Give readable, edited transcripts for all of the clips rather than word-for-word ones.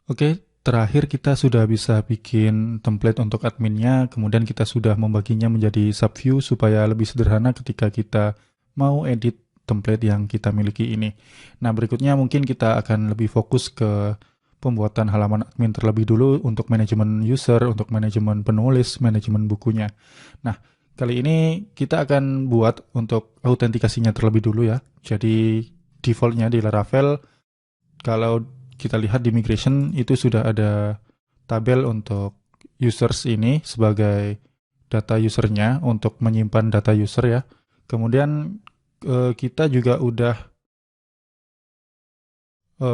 Oke, terakhir kita sudah bisa bikin template untuk adminnya, kemudian kita sudah membaginya menjadi subview supaya lebih sederhana ketika kita mau edit template yang kita miliki ini. Nah, berikutnya mungkin kita akan lebih fokus ke pembuatan halaman admin terlebih dulu untuk manajemen user, untuk manajemen penulis, manajemen bukunya. Nah, kali ini kita akan buat untuk autentikasinya terlebih dulu ya. Jadi defaultnya di Laravel, kalau kita lihat di migration itu sudah ada tabel untuk users ini sebagai data usernya untuk menyimpan data user ya. Kemudian kita juga udah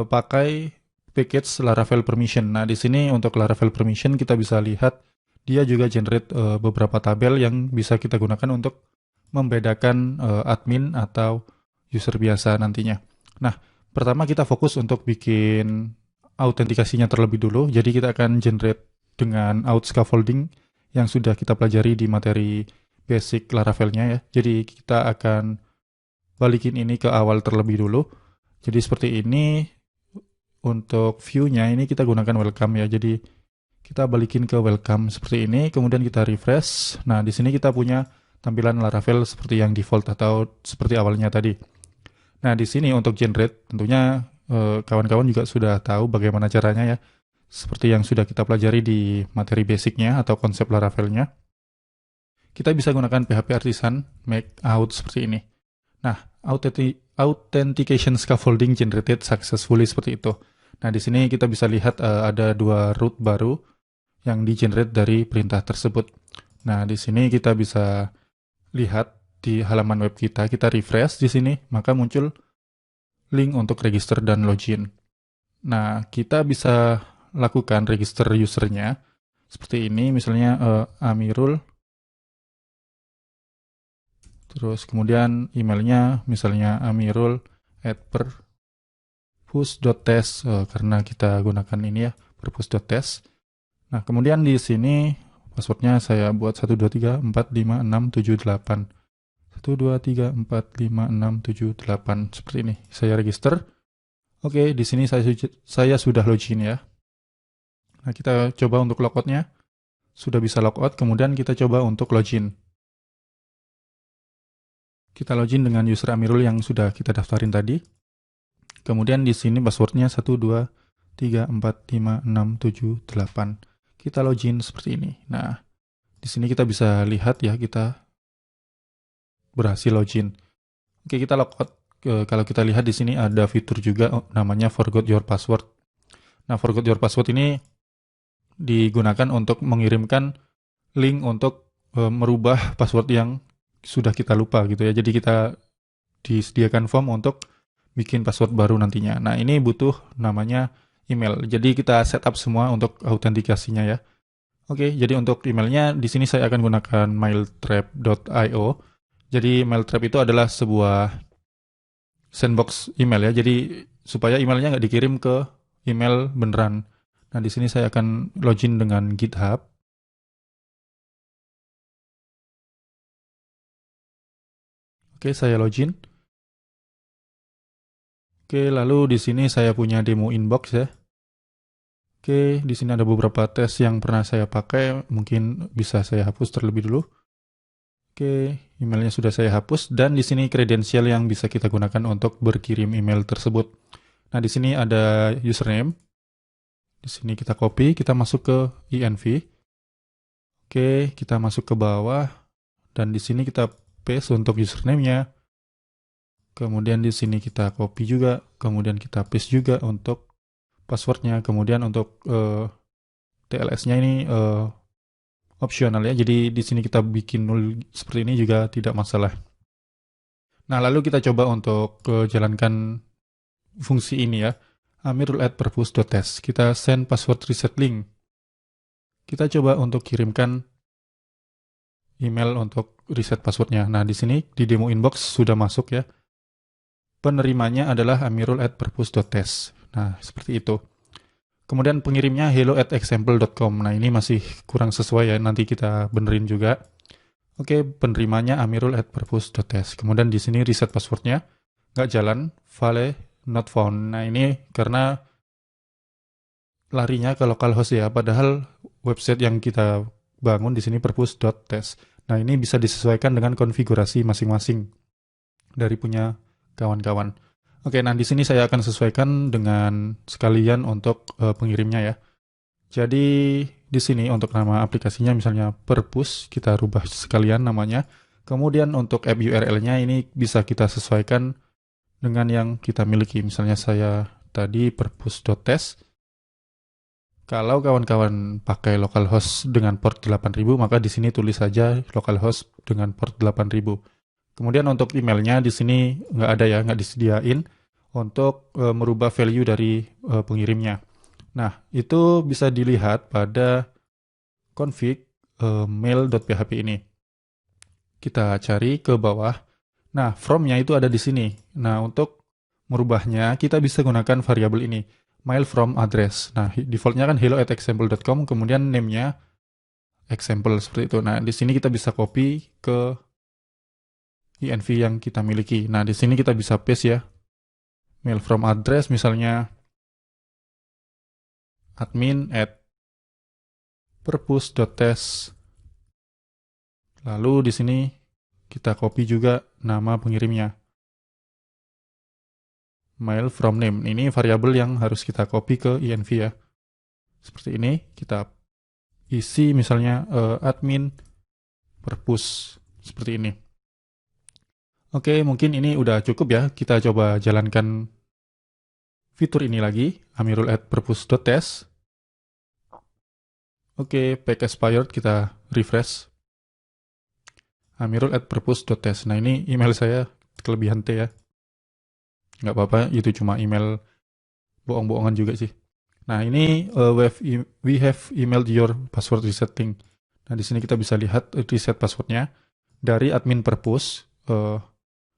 pakai package Laravel permission. Nah, di sini untuk Laravel permission kita bisa lihat dia juga generate beberapa tabel yang bisa kita gunakan untuk membedakan admin atau user biasa nantinya. Nah, pertama kita fokus untuk bikin autentikasinya terlebih dulu. Jadi kita akan generate dengan out scaffolding yang sudah kita pelajari di materi basic Laravelnya ya. Jadi kita akan balikin ini ke awal terlebih dulu. Jadi seperti ini untuk view-nya ini kita gunakan welcome ya. Jadi kita balikin ke welcome seperti ini, kemudian kita refresh. Nah, di sini kita punya tampilan Laravel seperti yang default atau seperti awalnya tadi. Nah, di sini untuk generate, tentunya kawan-kawan juga sudah tahu bagaimana caranya ya. Seperti yang sudah kita pelajari di materi basicnya atau konsep Laravelnya. Kita bisa gunakan PHP Artisan, make out seperti ini. Nah, authentication scaffolding generated successfully seperti itu. Nah, di sini kita bisa lihat ada dua root baru yang di-generate dari perintah tersebut. Nah, di sini kita bisa lihat di halaman web kita refresh di sini, maka muncul link untuk register dan login. Nah, kita bisa lakukan register usernya seperti ini, misalnya Amirul, terus kemudian emailnya misalnya amirul@perpus.test karena kita gunakan ini ya, perpus.test. Nah, kemudian di sini passwordnya saya buat 123456778. 123456778 seperti ini. Saya register. Oke, di sini saya sudah login ya. Nah, kita coba untuk logoutnya. Sudah bisa logout, kemudian kita coba untuk login. Kita login dengan user Amirul yang sudah kita daftarin tadi. Kemudian di sini passwordnya 123456778. Kita login seperti ini. Nah, di sini kita bisa lihat ya, kita berhasil login. Oke, kita logout. Kalau kita lihat di sini ada fitur juga namanya forgot your password. Nah, forgot your password ini digunakan untuk mengirimkan link untuk merubah password yang sudah kita lupa gitu ya. Jadi kita disediakan form untuk bikin password baru nantinya. Nah, ini butuh namanya email. Jadi kita setup semua untuk autentikasinya ya. Oke, jadi untuk emailnya di sini saya akan gunakan mailtrap.io. Jadi mailtrap itu adalah sebuah sandbox email ya. Jadi supaya emailnya nggak dikirim ke email beneran. Nah, di sini saya akan login dengan GitHub. Oke, saya login. Oke, lalu di sini saya punya demo inbox ya. Oke, di sini ada beberapa tes yang pernah saya pakai, mungkin bisa saya hapus terlebih dulu. Oke, emailnya sudah saya hapus dan di sini kredensial yang bisa kita gunakan untuk berkirim email tersebut. Nah, di sini ada username. Di sini kita copy, kita masuk ke env. Oke, kita masuk ke bawah dan di sini kita paste untuk username-nya. Kemudian di sini kita copy juga, kemudian kita paste juga untuk passwordnya. Kemudian untuk TLS-nya ini opsional ya. Jadi di sini kita bikin null seperti ini juga tidak masalah. Nah, lalu kita coba untuk jalankan fungsi ini ya. Amirul@perpus.test. Kita send password reset link. Kita coba untuk kirimkan email untuk reset passwordnya. Nah, di sini di demo inbox sudah masuk ya. Penerimanya adalah amirul@perpus.test. Nah, seperti itu. Kemudian pengirimnya hello@example.com. Nah, ini masih kurang sesuai ya, nanti kita benerin juga. Oke, penerimanya amirul@perpus.test. Kemudian di sini reset passwordnya nggak jalan, file not found. Nah, ini karena larinya ke localhost ya, padahal website yang kita bangun di sini purpose.test. Nah, ini bisa disesuaikan dengan konfigurasi masing-masing dari punya kawan-kawan. Oke, nah di sini saya akan sesuaikan dengan sekalian untuk pengirimnya ya. Jadi di sini untuk nama aplikasinya misalnya Purpose, kita rubah sekalian namanya. Kemudian untuk app URL-nya ini bisa kita sesuaikan dengan yang kita miliki. Misalnya saya tadi purpose.test. Kalau kawan-kawan pakai localhost dengan port 8000, maka di sini tulis saja localhost dengan port 8000. Kemudian untuk emailnya di sini nggak ada ya, nggak disediain untuk merubah value dari pengirimnya. Nah, itu bisa dilihat pada config mail.php ini. Kita cari ke bawah. Nah, from-nya itu ada di sini. Nah, untuk merubahnya, kita bisa gunakan variabel ini, mail from address. Nah, defaultnya kan hello@example.com, kemudian name-nya example seperti itu. Nah, di sini kita bisa copy ke env yang kita miliki. Nah, di sini kita bisa paste ya, mail from address misalnya admin@purpose.test. Lalu di sini kita copy juga nama pengirimnya. Mail from name. Ini variabel yang harus kita copy ke env ya. Seperti ini, kita isi misalnya admin purpose. Seperti ini. Oke, mungkin ini udah cukup ya. Kita coba jalankan fitur ini lagi. Amirul@purpose.test. Oke, pack expired, kita refresh. Amirul@purpose.test. Nah, ini email saya kelebihan T ya. Nggak apa-apa, itu cuma email bohong-bohongan juga sih. Nah, ini we have emailed your password resetting. Nah, di sini kita bisa lihat reset passwordnya dari admin purpose,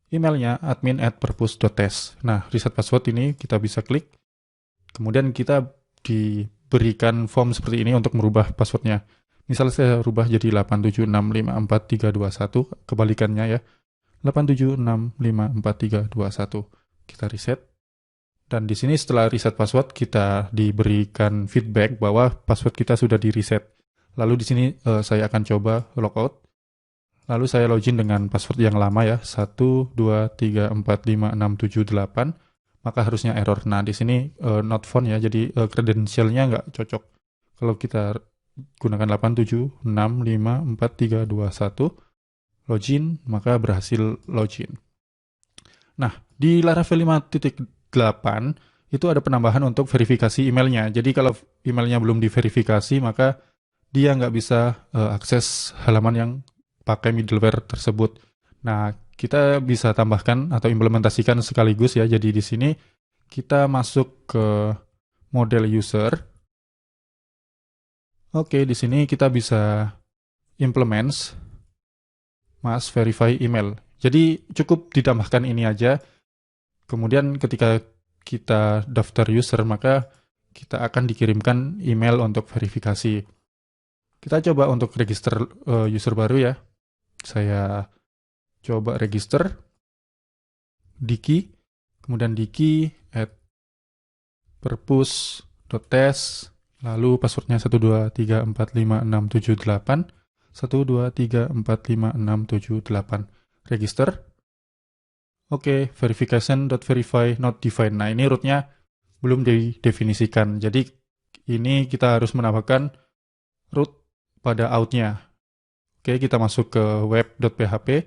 emailnya admin@purpose.test. Nah, reset password ini kita bisa klik. Kemudian kita diberikan form seperti ini untuk merubah passwordnya. Misal saya rubah jadi 8765431, kebalikannya ya. 8765431. Kita reset. Dan di sini setelah reset password kita diberikan feedback bahwa password kita sudah di reset. Lalu di sini saya akan coba logout. Lalu saya login dengan password yang lama ya, 123456778. Maka harusnya error. Nah, di sini not found ya, jadi credentialnya nggak cocok. Kalau kita gunakan 8765431 login, maka berhasil login. Nah, di Laravel 5.8 itu ada penambahan untuk verifikasi emailnya. Jadi kalau emailnya belum diverifikasi, maka dia nggak bisa akses halaman yang pakai middleware tersebut. Nah, kita bisa tambahkan atau implementasikan sekaligus ya. Jadi di sini kita masuk ke model user. Oke, di sini kita bisa implements must verify email. Jadi cukup ditambahkan ini aja. Kemudian ketika kita daftar user, maka kita akan dikirimkan email untuk verifikasi. Kita coba untuk register user baru ya. Saya coba register Diki, kemudian Diki @purpose.test, lalu passwordnya 123456778, 123456778. Register. Oke, verification.verify not defined. Nah, ini rootnya belum didefinisikan. Jadi ini kita harus menambahkan root pada out-nya. Oke, kita masuk ke web.php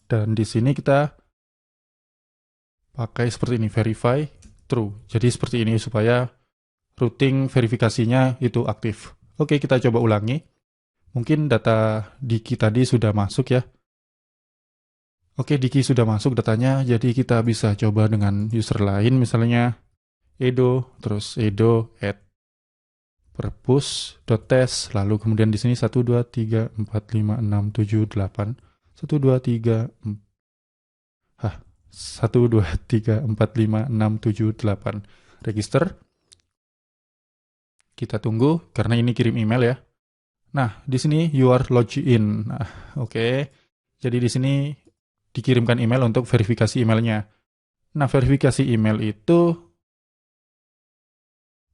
dan di sini kita pakai seperti ini, verify true. Jadi seperti ini supaya routing verifikasinya itu aktif. Oke, kita coba ulangi. Mungkin data Diki tadi sudah masuk ya. Oke, Diki sudah masuk datanya, jadi kita bisa coba dengan user lain, misalnya edo, terus edo@purpose.test, lalu kemudian di sini 123456778, 123456778, register. Kita tunggu karena ini kirim email ya. Nah, di sini you are logged in. Nah, oke. Jadi di sini dikirimkan email untuk verifikasi emailnya. Nah, verifikasi email itu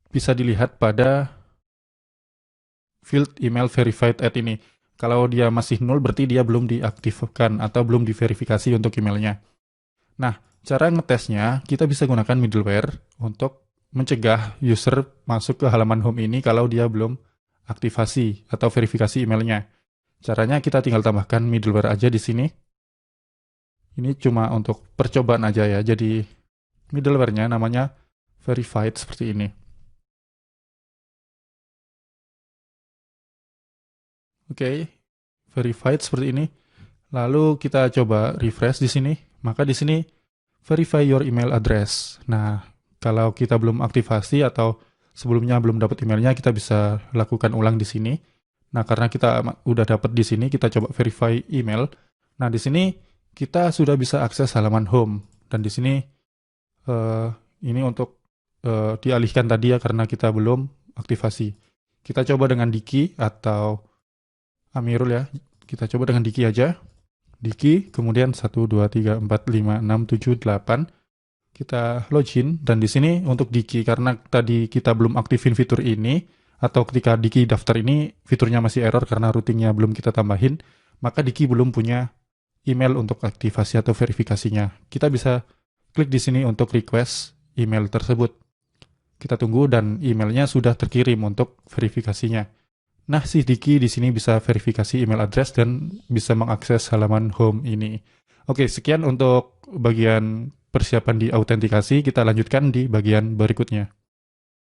bisa dilihat pada field email verified at ini. Kalau dia masih nol berarti dia belum diaktifkan atau belum diverifikasi untuk emailnya. Nah, cara ngetesnya kita bisa gunakan middleware untuk mencegah user masuk ke halaman home ini kalau dia belum aktivasi atau verifikasi emailnya. Caranya kita tinggal tambahkan middleware aja di sini. Ini cuma untuk percobaan aja ya. Jadi middleware-nya namanya verified seperti ini. Oke, verified seperti ini. Lalu kita coba refresh di sini. Maka di sini verify your email address. Nah, kalau kita belum aktivasi atau sebelumnya belum dapat emailnya, kita bisa lakukan ulang di sini. Nah, karena kita udah dapat di sini, kita coba verify email. Nah, di sini kita sudah bisa akses halaman home. Dan di sini ini untuk dialihkan tadi ya karena kita belum aktivasi. Kita coba dengan Diki atau Amirul ya. Kita coba dengan Diki aja. Diki, kemudian 1, 2, 3, 4, 5, 6, 7, 8. Kita login, dan di sini untuk Diki, karena tadi kita belum aktifin fitur ini, atau ketika Diki daftar ini, fiturnya masih error karena routingnya belum kita tambahin, maka Diki belum punya email untuk aktivasi atau verifikasinya. Kita bisa klik di sini untuk request email tersebut. Kita tunggu dan emailnya sudah terkirim untuk verifikasinya. Nah, si Diki di sini bisa verifikasi email address dan bisa mengakses halaman home ini. Oke, sekian untuk bagian persiapan di autentikasi. Kita lanjutkan di bagian berikutnya.